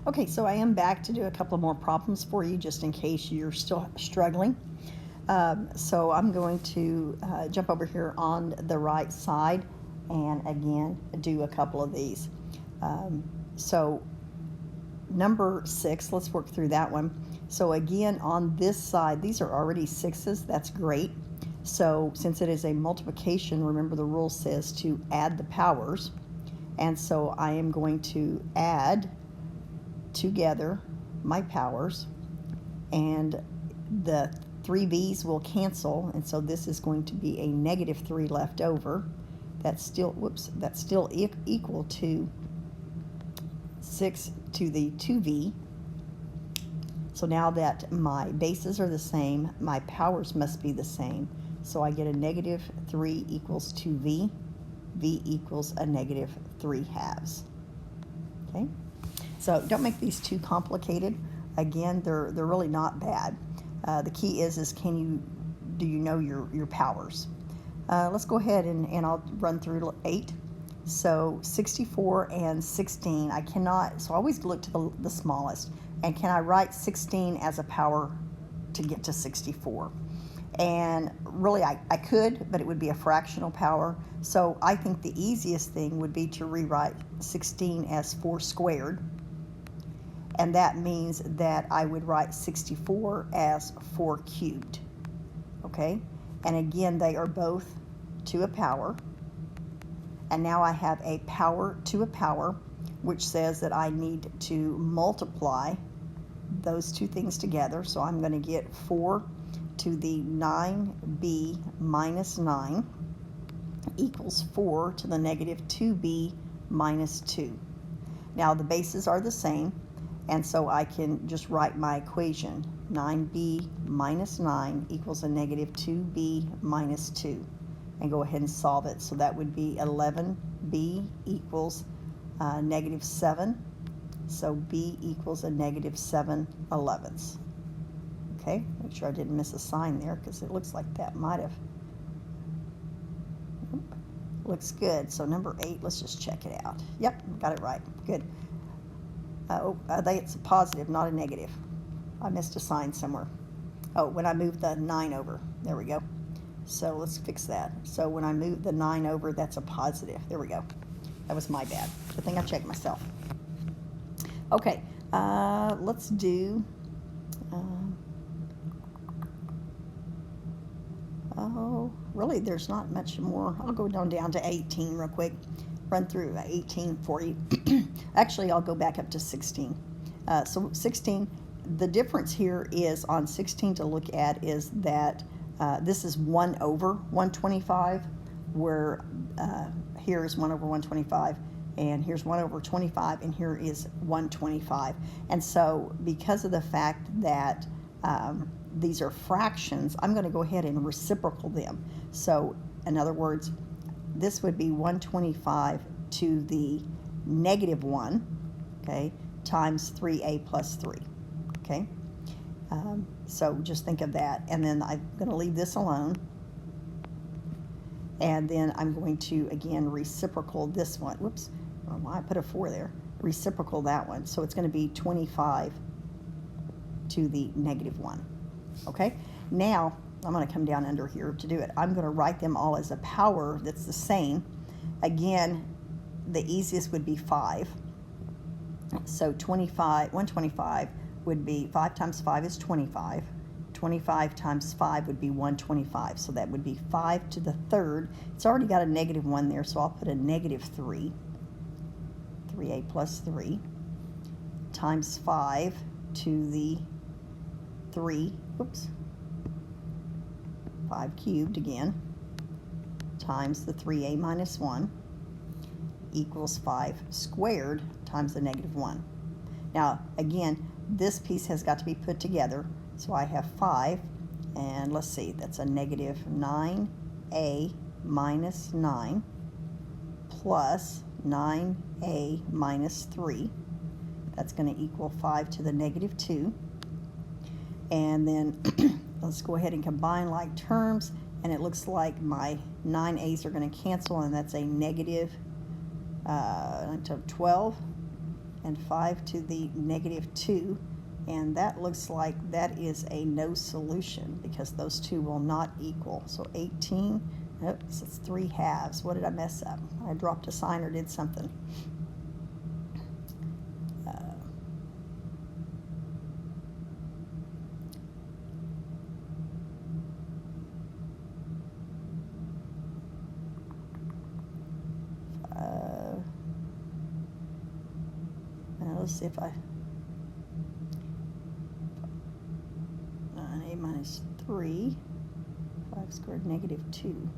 Okay, so I am back to do a couple more problems for you just in case you're still struggling. So I'm going to jump over here on the right side and again do a couple of these. So number 6, let's work through that one. So again, on this side, these are already 6s. That's great. So since it is a multiplication, remember the rule says to add the powers. And so I am going to add together my powers, and the 3b's will cancel, and so this is going to be a negative 3 left over. That's still, equal to 6 to the 2v. So now that my bases are the same, my powers must be the same. So I get a negative 3 equals 2v. V equals a negative 3 halves. Okay? So don't make these too complicated. Again, they're really not bad. The key is do you know your powers? Let's go ahead and I'll run through 8. So 64 and 16, I cannot, so I always look to the smallest. And can I write 16 as a power to get to 64? And really I could, but it would be a fractional power. So I think the easiest thing would be to rewrite 16 as 4 squared. And that means that I would write 64 as 4 cubed. Okay? And again, they are both to a power. And now I have a power to a power, which says that I need to multiply those two things together. So I'm going to get 4 to the 9b minus 9 equals 4 to the negative 2b minus 2. Now the bases are the same, and so I can just write my equation. 9b minus 9 equals a negative 2b minus 2. And go ahead and solve it. So that would be 11b equals negative 7. So b equals a negative 7/11. Okay, make sure I didn't miss a sign there because it looks like that might have. Looks good. So number 8, let's just check it out. Yep, got it right. Good. It's a positive, not a negative. I missed a sign somewhere. Oh, when I moved the 9 over. There we go. So let's fix that. So when I move the 9 over, that's a positive. There we go. That was my bad. Good thing I checked myself. Okay, let's do... really, there's not much more. I'll go down to 18 real quick. Run through 18 for you. Actually, I'll go back up to 16. So 16, the difference here is on 16 to look at is that this is 1 over 125, where here is 1 over 125, and here's 1 over 25, and here is 125. And so because of the fact that these are fractions, I'm going to go ahead and reciprocal them. So in other words, this would be 125 to the negative 1, okay, times 3a plus 3, okay? So just think of that. And then I'm going to leave this alone. And then I'm going to, again, reciprocal this one. Whoops, I put a 4 there. Reciprocal that one. So it's going to be 25 to the negative 1. Okay? Now, I'm going to come down under here to do it. I'm going to write them all as a power that's the same. Again, the easiest would be 5. So 125 would be 5 times 5 is 25. 25 times 5 would be 125. So that would be 5 to the third. It's already got a negative 1 there, so I'll put a negative 3. 3a plus 3 times 5 to the 3. Oops. 5 cubed again times the 3a minus 1 equals 5 squared times the negative 1. Now, again, this piece has got to be put together. So I have 5, and let's see, that's a negative 9a minus 9 plus 9a minus 3. That's going to equal 5 to the negative 2. And then let's go ahead and combine like terms, and it looks like my 9a's are going to cancel, and that's a negative 12. and 5 to the negative 2. And that looks like that is a no solution because those two will not equal. So 18, oops, it's 3 halves. What did I mess up? I dropped a sign or did something. Now let's see if I... 9a minus 3, 5 squared negative 2.